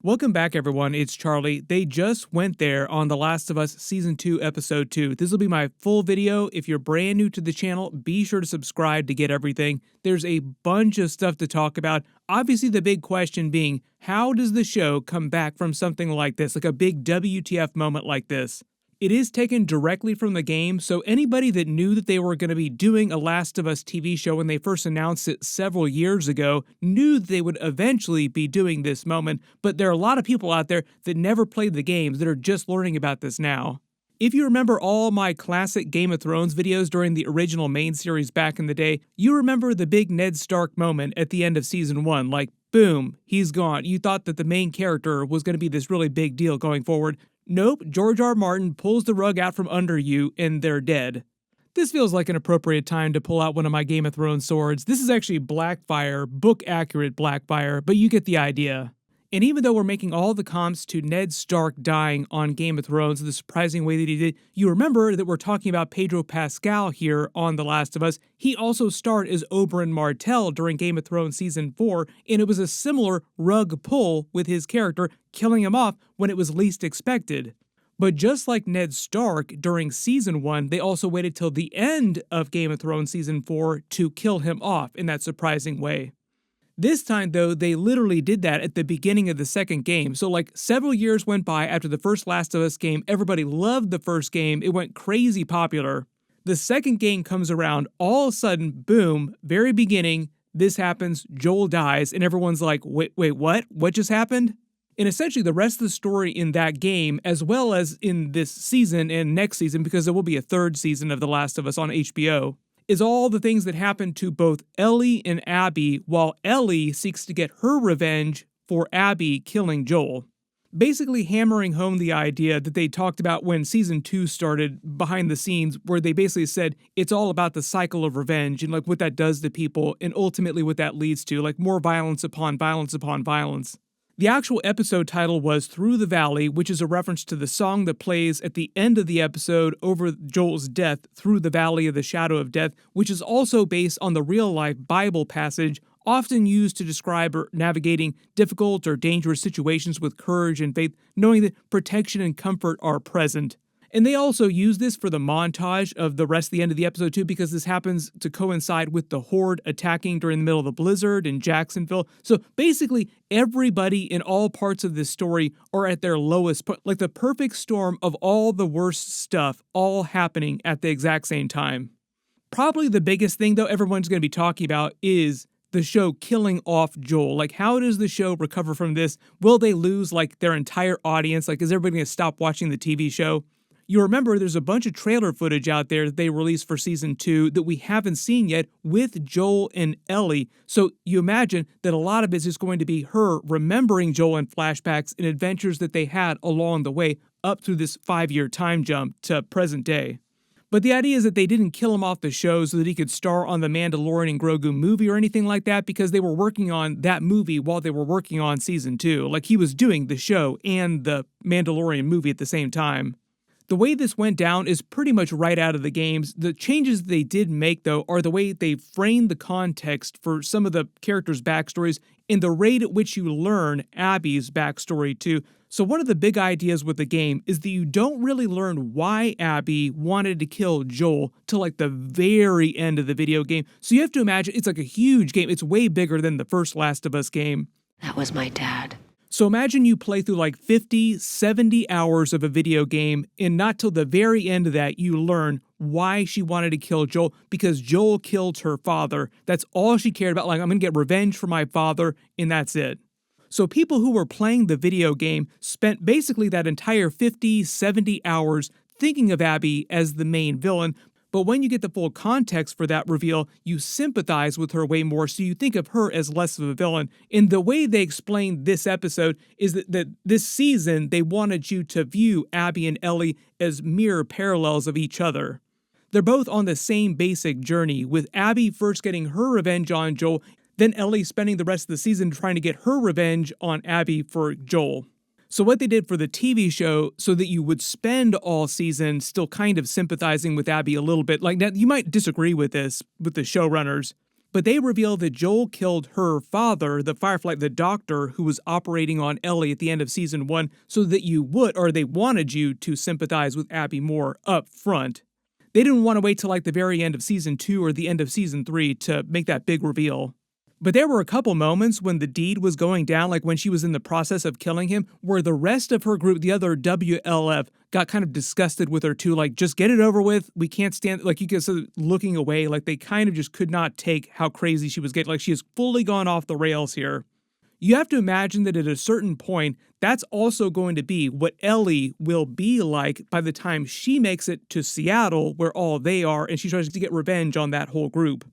Welcome back, everyone. It's Charlie. They just went there on The Last of Us Season 2, Episode 2. This will be my full video. If you're brand new to the channel, be sure to subscribe to get everything. There's a bunch of stuff to talk about. Obviously, the big question being, how does the show come back from something like this, like a big WTF moment like this? It is taken directly from the game, so anybody that knew that they were going to be doing a Last of Us TV show when they first announced it several years ago knew that they would eventually be doing this moment, but there are a lot of people out there that never played the games that are just learning about this now. If you remember all my classic Game of Thrones videos during the original main series back in the day, you remember the big Ned Stark moment at the end of Season 1, like, boom, he's gone. You thought that the main character was going to be this really big deal going forward. Nope, George R. Martin pulls the rug out from under you and they're dead. This feels like an appropriate time to pull out one of my Game of Thrones swords. This is actually Blackfire, book-accurate Blackfire, but you get the idea. And even though we're making all the comps to Ned Stark dying on Game of Thrones the surprising way that he did, you remember that we're talking about Pedro Pascal here on The Last of Us. He also starred as Oberyn Martell during Game of Thrones Season 4, and it was a similar rug pull with his character, killing him off when it was least expected. But just like Ned Stark during Season 1, they also waited till the end of Game of Thrones Season 4 to kill him off in that surprising way. This time, though, they literally did that at the beginning of the second game. So, like, several years went by after the first Last of Us game. Everybody loved the first game. It went crazy popular. The second game comes around. All of a sudden, boom, very beginning, this happens, Joel dies, and everyone's like, wait, what? What just happened? And essentially, the rest of the story in that game, as well as in this season and next season, because there will be a third season of The Last of Us on HBO, is all the things that happen to both Ellie and Abby while Ellie seeks to get her revenge for Abby killing Joel. Basically hammering home the idea that they talked about when Season 2 started behind the scenes, where they basically said it's all about the cycle of revenge and like what that does to people and ultimately what that leads to, like more violence upon violence upon violence. The actual episode title was Through the Valley, which is a reference to the song that plays at the end of the episode over Joel's death, Through the Valley of the Shadow of Death, which is also based on the real-life Bible passage often used to describe navigating difficult or dangerous situations with courage and faith, knowing that protection and comfort are present. And they also use this for the montage of the rest of the end of the episode too, because this happens to coincide with the Horde attacking during the middle of the blizzard in Jacksonville. So basically, everybody in all parts of this story are at their lowest point, like the perfect storm of all the worst stuff all happening at the exact same time. Probably the biggest thing, though, everyone's going to be talking about is the show killing off Joel. Like, how does the show recover from this? Will they lose, like, their entire audience? Like, is everybody going to stop watching the TV show? You remember there's a bunch of trailer footage out there that they released for Season 2 that we haven't seen yet with Joel and Ellie. So you imagine that a lot of it is going to be her remembering Joel in flashbacks and adventures that they had along the way up through this 5-year time jump to present day. But the idea is that they didn't kill him off the show so that he could star on the Mandalorian and Grogu movie or anything like that, because they were working on that movie while they were working on Season 2. Like, he was doing the show and the Mandalorian movie at the same time. The way this went down is pretty much right out of the games. The changes they did make, though, are the way they framed the context for some of the characters' backstories and the rate at which you learn Abby's backstory, too. So one of the big ideas with the game is that you don't really learn why Abby wanted to kill Joel till like the very end of the video game. So you have to imagine it's like a huge game. It's way bigger than the first Last of Us game. That was my dad. So imagine you play through like 50, 70 hours of a video game, and not till the very end of that you learn why she wanted to kill Joel, because Joel killed her father. That's all she cared about. Like, I'm going to get revenge for my father, and that's it. So people who were playing the video game spent basically that entire 50, 70 hours thinking of Abby as the main villain. But when you get the full context for that reveal, you sympathize with her way more, so you think of her as less of a villain. And the way they explained this episode is that this season, they wanted you to view Abby and Ellie as mirror parallels of each other. They're both on the same basic journey, with Abby first getting her revenge on Joel, then Ellie spending the rest of the season trying to get her revenge on Abby for Joel. So what they did for the TV show, so that you would spend all season still kind of sympathizing with Abby a little bit, like that, you might disagree with this, with the showrunners, But they reveal that Joel killed her father, the Firefly, the doctor who was operating on Ellie at the end of season 1, so that you would, or they wanted you to sympathize with Abby more up front. They didn't want to wait till like the very end of season 2 or the end of season 3 to make that big reveal. But there were a couple moments when the deed was going down, like when she was in the process of killing him, where the rest of her group, the other WLF, got kind of disgusted with her too, like, just get it over with, we can't stand, like, you could see looking away, like they kind of just could not take how crazy she was getting, like she has fully gone off the rails here. You have to imagine that at a certain point, that's also going to be what Ellie will be like by the time she makes it to Seattle, where all they are, and she tries to get revenge on that whole group.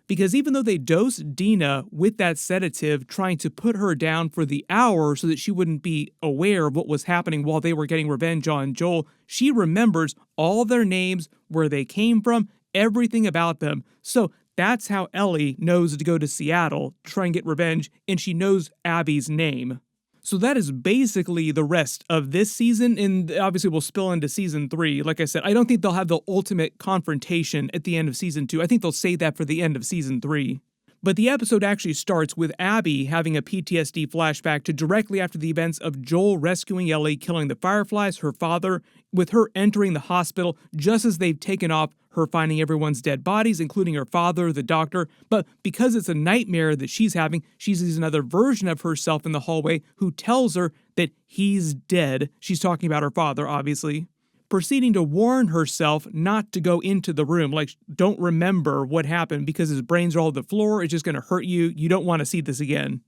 Because even though they dosed Dina with that sedative, trying to put her down for the hour so that she wouldn't be aware of what was happening while they were getting revenge on Joel, she remembers all their names, where they came from, everything about them. So that's how Ellie knows to go to Seattle, try and get revenge, and she knows Abby's name. So that is basically the rest of this season, and obviously we'll spill into season 3. Like I said, I don't think they'll have the ultimate confrontation at the end of season 2. I think they'll save that for the end of season 3. But the episode actually starts with Abby having a PTSD flashback to directly after the events of Joel rescuing Ellie, killing the Fireflies, her father, with her entering the hospital just as they've taken off, her finding everyone's dead bodies, including her father, the doctor. But because it's a nightmare that she's having, she sees another version of herself in the hallway who tells her that he's dead. She's talking about her father, obviously. Proceeding to warn herself not to go into the room, like, don't remember what happened because his brains are all over the floor, it's just going to hurt you, you don't want to see this again.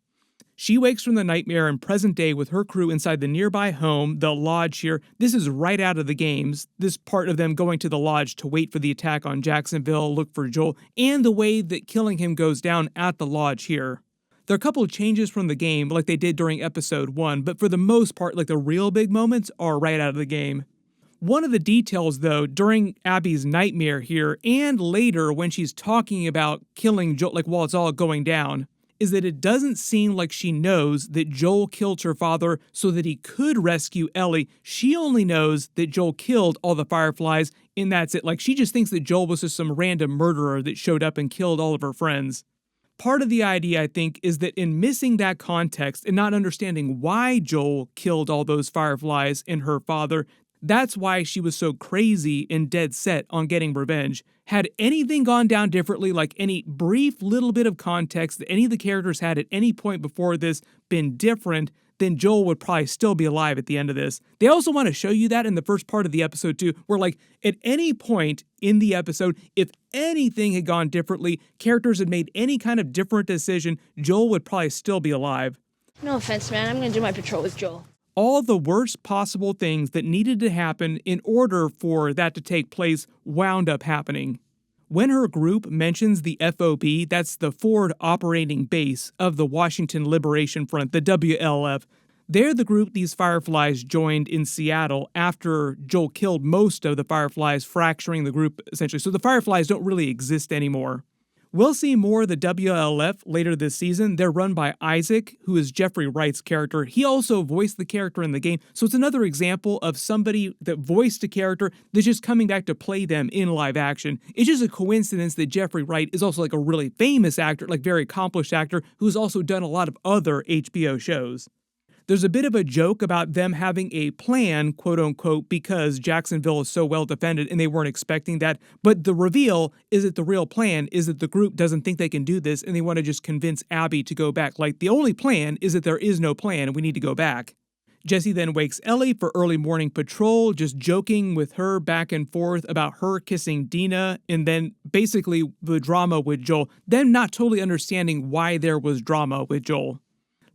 She wakes from the nightmare in present day with her crew inside the nearby home, the lodge here. This is right out of the games, this part of them going to the lodge to wait for the attack on Jacksonville, look for Joel, and the way that killing him goes down at the lodge here. There are a couple of changes from the game, like they did during episode 1, but for the most part, like the real big moments are right out of the game. One of the details, though, during Abby's nightmare here, and later when she's talking about killing Joel, like while it's all going down, is that it doesn't seem like she knows that Joel killed her father so that he could rescue Ellie. She only knows that Joel killed all the Fireflies, and that's it. Like, she just thinks that Joel was just some random murderer that showed up and killed all of her friends. Part of the idea, I think, is that in missing that context and not understanding why Joel killed all those Fireflies and her father, that's why she was so crazy and dead set on getting revenge. Had anything gone down differently, like any brief little bit of context that any of the characters had at any point before this been different, then Joel would probably still be alive at the end of this. They also want to show you that in the first part of the episode too, where like at any point in the episode, if anything had gone differently, characters had made any kind of different decision, Joel would probably still be alive. No offense, man. I'm gonna do my patrol with Joel. All the worst possible things that needed to happen in order for that to take place wound up happening. When her group mentions the FOB, that's the Forward Operating Base of the Washington Liberation Front, the WLF, they're the group these Fireflies joined in Seattle after Joel killed most of the Fireflies, fracturing the group essentially. So the Fireflies don't really exist anymore. We'll see more of the WLF later this season. They're run by Isaac, who is Jeffrey Wright's character. He also voiced the character in the game, so it's another example of somebody that voiced a character that's just coming back to play them in live action. It's just a coincidence that Jeffrey Wright is also like a really famous actor, like very accomplished actor, who's also done a lot of other HBO shows. There's a bit of a joke about them having a plan, quote unquote, because Jacksonville is so well defended and they weren't expecting that. But the reveal is that the real plan is that the group doesn't think they can do this and they want to just convince Abby to go back. Like, the only plan is that there is no plan and we need to go back. Jesse then wakes Ellie for early morning patrol, just joking with her back and forth about her kissing Dina, and then basically the drama with Joel, them not totally understanding why there was drama with Joel.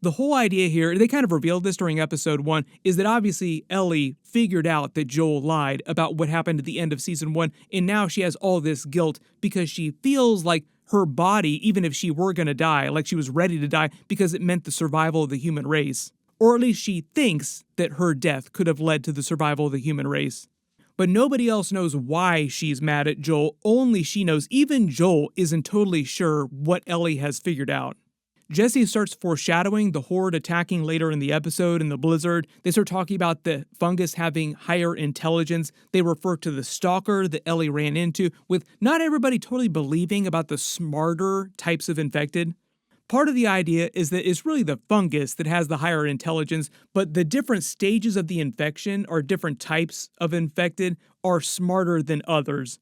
The whole idea here, they kind of revealed this during episode 1, is that obviously Ellie figured out that Joel lied about what happened at the end of season 1, and now she has all this guilt because she feels like her body, even if she were going to die, like she was ready to die because it meant the survival of the human race. Or at least she thinks that her death could have led to the survival of the human race. But nobody else knows why she's mad at Joel, only she knows. Even Joel isn't totally sure what Ellie has figured out. Jesse starts foreshadowing the Horde attacking later in the episode in the blizzard. They start talking about the fungus having higher intelligence. They refer to the stalker that Ellie ran into, with not everybody totally believing about the smarter types of infected. Part of the idea is that it's really the fungus that has the higher intelligence, but the different stages of the infection or different types of infected are smarter than others.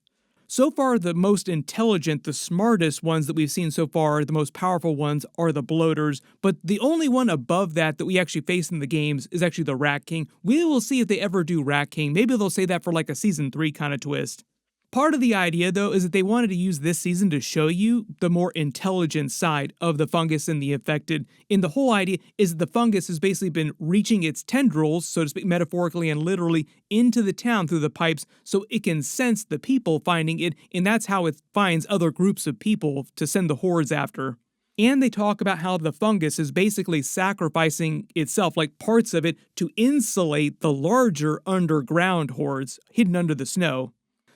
So far, the most intelligent, the smartest ones that we've seen so far, the most powerful ones, are the bloaters, but the only one above that we actually face in the games is actually the Rat King. We will see if they ever do Rat King. Maybe they'll say that for like a Season 3 kind of twist. Part of the idea, though, is that they wanted to use this season to show you the more intelligent side of the fungus and the infected. And the whole idea is that the fungus has basically been reaching its tendrils, so to speak, metaphorically and literally, into the town through the pipes so it can sense the people finding it, and that's how it finds other groups of people to send the hordes after. And they talk about how the fungus is basically sacrificing itself, like parts of it, to insulate the larger underground hordes hidden under the snow.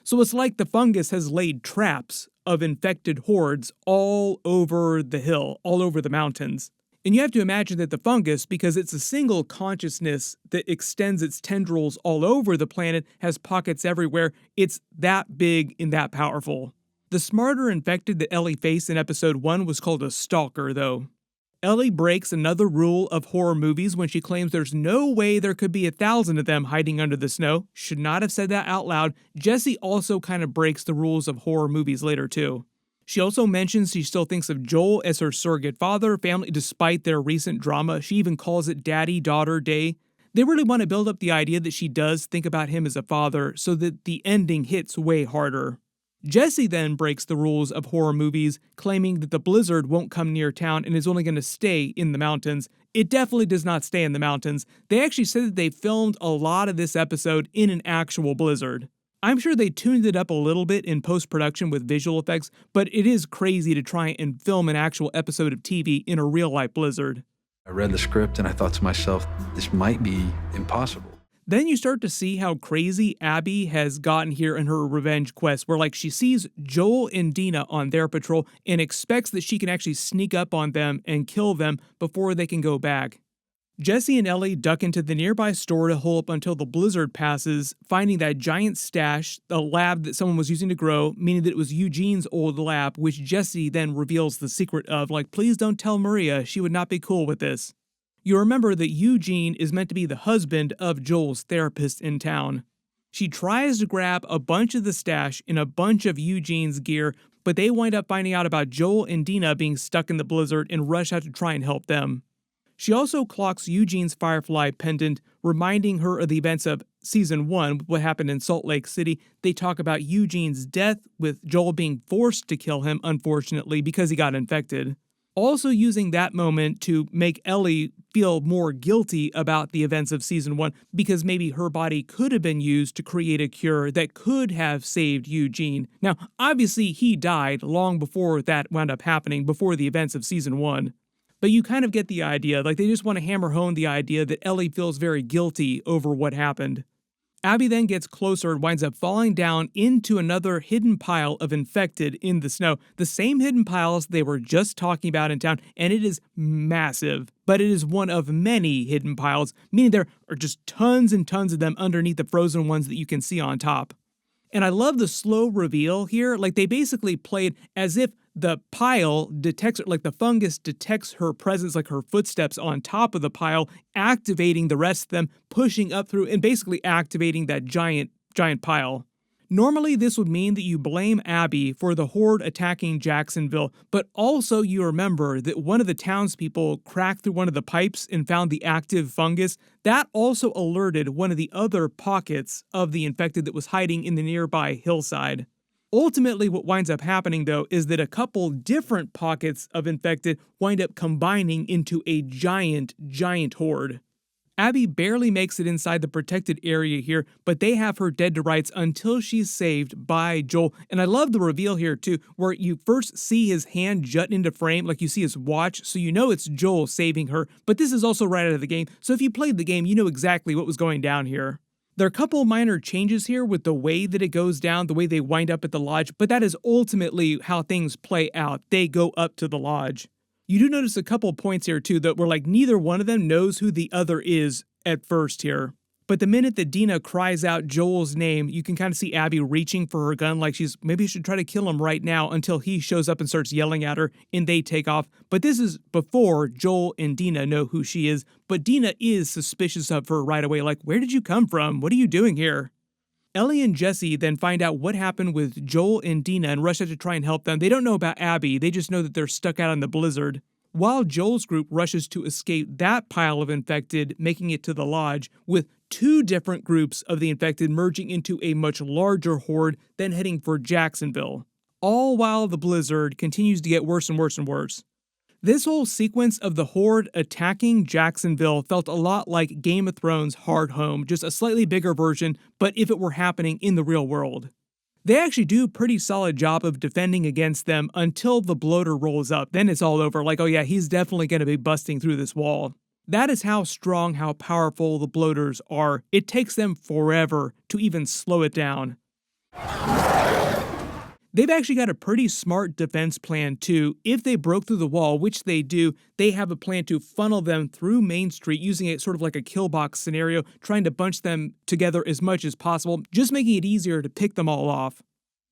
So it's like the fungus has laid traps of infected hordes all over the hill, all over the mountains. And you have to imagine that the fungus, because it's a single consciousness that extends its tendrils all over the planet, has pockets everywhere, it's that big and that powerful. The smarter infected that Ellie faced in episode 1 was called a stalker, though. Ellie breaks another rule of horror movies when she claims there's no way there could be 1,000 of them hiding under the snow. Should not have said that out loud. Jesse also kind of breaks the rules of horror movies later too. She also mentions she still thinks of Joel as her surrogate father, family, despite their recent drama. She even calls it daddy-daughter day. They really want to build up the idea that she does think about him as a father so that the ending hits way harder. Jesse then breaks the rules of horror movies, claiming that the blizzard won't come near town and is only going to stay in the mountains. It definitely does not stay in the mountains. They actually said that they filmed a lot of this episode in an actual blizzard. I'm sure they tuned it up a little bit in post-production with visual effects, but it is crazy to try and film an actual episode of TV in a real-life blizzard. I read the script and I thought to myself, this might be impossible. Then you start to see how crazy Abby has gotten here in her revenge quest, where she sees Joel and Dina on their patrol and expects that she can actually sneak up on them and kill them before they can go back. Jesse and Ellie duck into the nearby store to hole up until the blizzard passes, finding that giant stash, a lab that someone was using to grow, meaning that it was Eugene's old lab, which Jesse then reveals the secret of, please don't tell Maria, she would not be cool with this. You remember that Eugene is meant to be the husband of Joel's therapist in town. She tries to grab a bunch of the stash and a bunch of Eugene's gear, but they wind up finding out about Joel and Dina being stuck in the blizzard and rush out to try and help them. She also clocks Eugene's Firefly pendant, reminding her of the events of Season 1, what happened in Salt Lake City. They talk about Eugene's death, with Joel being forced to kill him, unfortunately, because he got infected. Also using that moment to make Ellie feel more guilty about the events of Season 1, because maybe her body could have been used to create a cure that could have saved Eugene. Now, obviously, he died long before that wound up happening, before the events of Season 1. But you kind of get the idea, they just want to hammer home the idea that Ellie feels very guilty over what happened. Abby then gets closer and winds up falling down into another hidden pile of infected in the snow. The same hidden piles they were just talking about in town, and it is massive. But it is one of many hidden piles, meaning there are just tons and tons of them underneath the frozen ones that you can see on top. And I love the slow reveal here. They basically played as if the pile detects her, the fungus detects her presence, her footsteps on top of the pile, activating the rest of them, pushing up through, and basically activating that giant pile. Normally, this would mean that you blame Abby for the Horde attacking Jacksonville, but also you remember that one of the townspeople cracked through one of the pipes and found the active fungus. That also alerted one of the other pockets of the infected that was hiding in the nearby hillside. Ultimately, what winds up happening, though, is that a couple different pockets of infected wind up combining into a giant horde. Abby barely makes it inside the protected area here, but they have her dead to rights until she's saved by Joel. And I love the reveal here, too, where you first see his hand jut into frame, you see his watch, so you know it's Joel saving her. But this is also right out of the game, so if you played the game, you know exactly what was going down here. There are a couple minor changes here with the way that it goes down, the way they wind up at the lodge, but that is ultimately how things play out. They go up to the lodge. You do notice a couple points here too that were like neither one of them knows who the other is at first here. But the minute that Dina cries out Joel's name, you can kind of see Abby reaching for her gun like maybe should try to kill him right now until he shows up and starts yelling at her and they take off. But this is before Joel and Dina know who she is. But Dina is suspicious of her right away. Like, where did you come from? What are you doing here? Ellie and Jesse then find out what happened with Joel and Dina and rush out to try and help them. They don't know about Abby. They just know that they're stuck out in the blizzard. While Joel's group rushes to escape that pile of infected, making it to the lodge, with two different groups of the infected merging into a much larger horde, then heading for Jacksonville. All while the blizzard continues to get worse and worse and worse. This whole sequence of the horde attacking Jacksonville felt a lot like Game of Thrones' Hard Home, just a slightly bigger version, but if it were happening in the real world. They actually do a pretty solid job of defending against them until the bloater rolls up. Then it's all over, like, oh yeah, he's definitely going to be busting through this wall. That is how strong, how powerful the bloaters are. It takes them forever to even slow it down. They've actually got a pretty smart defense plan too. If they broke through the wall, which they do, they have a plan to funnel them through Main Street using it sort of like a kill box scenario, trying to bunch them together as much as possible, just making it easier to pick them all off.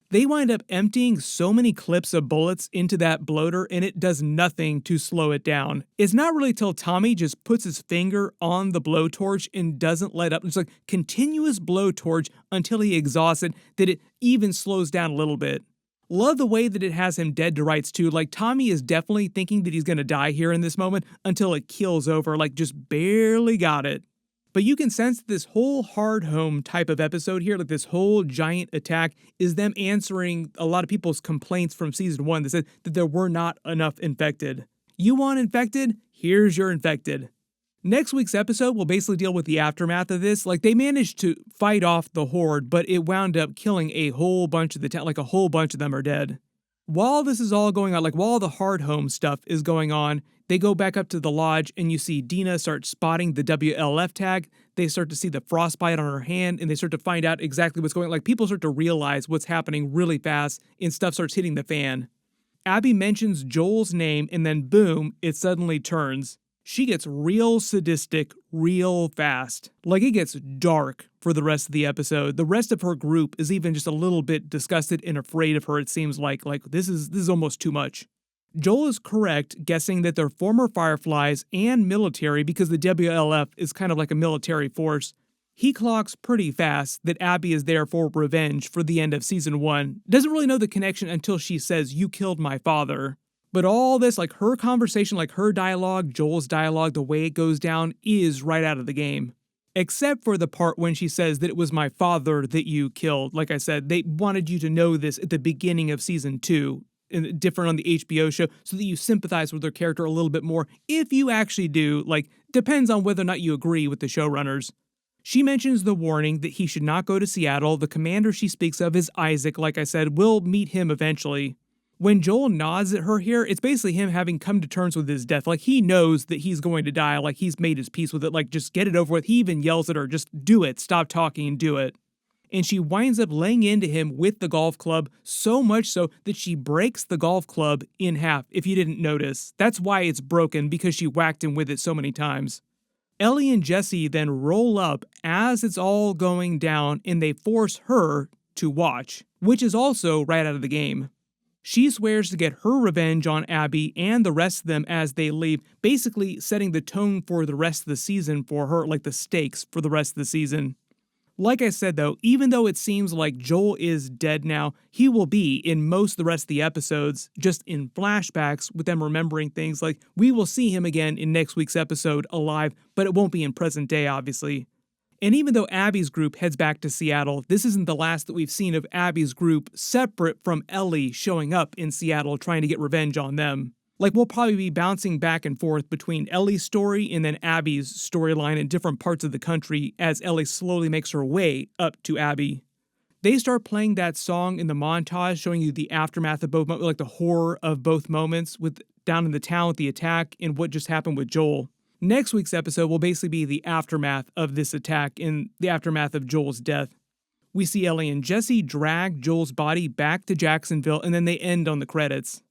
They wind up emptying so many clips of bullets into that bloater and it does nothing to slow it down. It's not really till Tommy just puts his finger on the blowtorch and doesn't let up. It's like continuous blowtorch until he exhausts it that it even slows down a little bit. Love the way that it has him dead to rights too. Like Tommy is definitely thinking that he's going to die here in this moment until it keels over, like just barely got it. But you can sense that this whole hard home type of episode here, like this whole giant attack, is them answering a lot of people's complaints from season 1 that said that there were not enough infected. You want infected? Here's your infected. Next week's episode will basically deal with the aftermath of this. Like, they managed to fight off the horde, but it wound up killing a whole bunch of the town, like a whole bunch of them are dead. While this is all going on, like while the hard home stuff is going on, they go back up to the lodge and you see Dina start spotting the WLF tag. They start to see the frostbite on her hand and they start to find out exactly what's going on. Like, people start to realize what's happening really fast and stuff starts hitting the fan. Abby mentions Joel's name and then boom, it suddenly turns. She gets real sadistic real fast. Like, it gets dark for the rest of the episode. The rest of her group is even just a little bit disgusted and afraid of her, it seems like. Like, this is almost too much. Joel is correct guessing that they're former Fireflies and military because the WLF is kind of like a military force. He clocks pretty fast that Abby is there for revenge for the end of season 1. Doesn't really know the connection until she says, "You killed my father." But all this, like her conversation, like her dialogue, Joel's dialogue, the way it goes down is right out of the game. Except for the part when she says that it was my father that you killed. Like I said, they wanted you to know this at the beginning of season 2, and different on the HBO show, so that you sympathize with their character a little bit more. If you actually do, like, depends on whether or not you agree with the showrunners. She mentions the warning that he should not go to Seattle. The commander she speaks of is Isaac, like I said. We'll meet him eventually. When Joel nods at her here, it's basically him having come to terms with his death. Like, he knows that he's going to die. Like, he's made his peace with it. Like, just get it over with. He even yells at her, just do it. Stop talking and do it. And she winds up laying into him with the golf club, so much so that she breaks the golf club in half, if you didn't notice. That's why it's broken, because she whacked him with it so many times. Ellie and Jesse then roll up as it's all going down, and they force her to watch, which is also right out of the game. She swears to get her revenge on Abby and the rest of them as they leave, basically setting the tone for the rest of the season for her, like the stakes for the rest of the season. Like I said though, even though it seems like Joel is dead now, he will be in most of the rest of the episodes, just in flashbacks with them remembering things. Like, we will see him again in next week's episode alive, but it won't be in present day, obviously. And even though Abby's group heads back to Seattle, this isn't the last that we've seen of Abby's group separate from Ellie showing up in Seattle trying to get revenge on them. Like, we'll probably be bouncing back and forth between Ellie's story and then Abby's storyline in different parts of the country as Ellie slowly makes her way up to Abby. They start playing that song in the montage, showing you the aftermath of both, like the horror of both moments with down in the town with the attack and what just happened with Joel. Next week's episode will basically be the aftermath of this attack and the aftermath of Joel's death. We see Ellie and Jesse drag Joel's body back to Jacksonville, and then they end on the credits.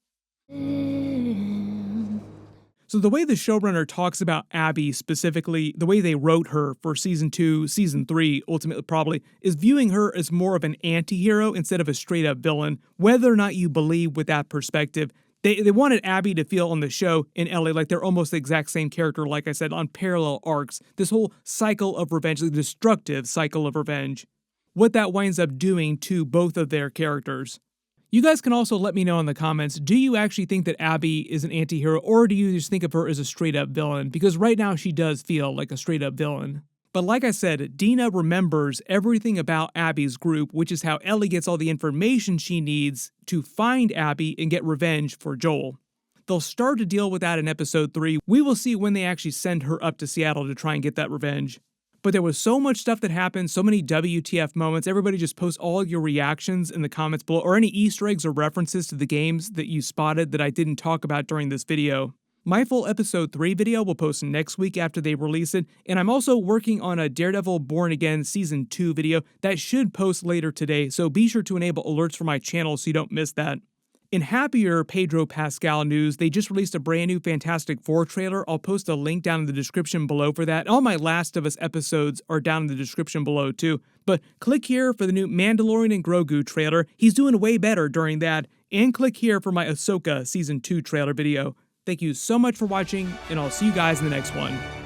So the way the showrunner talks about Abby specifically, the way they wrote her for season 2, season 3, ultimately probably, is viewing her as more of an anti-hero instead of a straight-up villain, whether or not you believe with that perspective. They wanted Abby to feel on the show and Ellie like they're almost the exact same character, like I said, on parallel arcs. This whole cycle of revenge, the destructive cycle of revenge. What that winds up doing to both of their characters. You guys can also let me know in the comments, do you actually think that Abby is an anti-hero, or do you just think of her as a straight-up villain? Because right now she does feel like a straight-up villain. But like I said, Dina remembers everything about Abby's group, which is how Ellie gets all the information she needs to find Abby and get revenge for Joel. They'll start to deal with that in episode 3. We will see when they actually send her up to Seattle to try and get that revenge. But there was so much stuff that happened, so many WTF moments. Everybody just post all your reactions in the comments below, or any Easter eggs or references to the games that you spotted that I didn't talk about during this video. My full episode 3 video will post next week after they release it, and I'm also working on a Daredevil Born Again Season 2 video that should post later today, so be sure to enable alerts for my channel so you don't miss that. In happier Pedro Pascal news, they just released a brand new Fantastic Four trailer. I'll post a link down in the description below for that. All my Last of Us episodes are down in the description below too. But click here for the new Mandalorian and Grogu trailer. He's doing way better during that. And click here for my Ahsoka Season 2 trailer video. Thank you so much for watching, and I'll see you guys in the next one.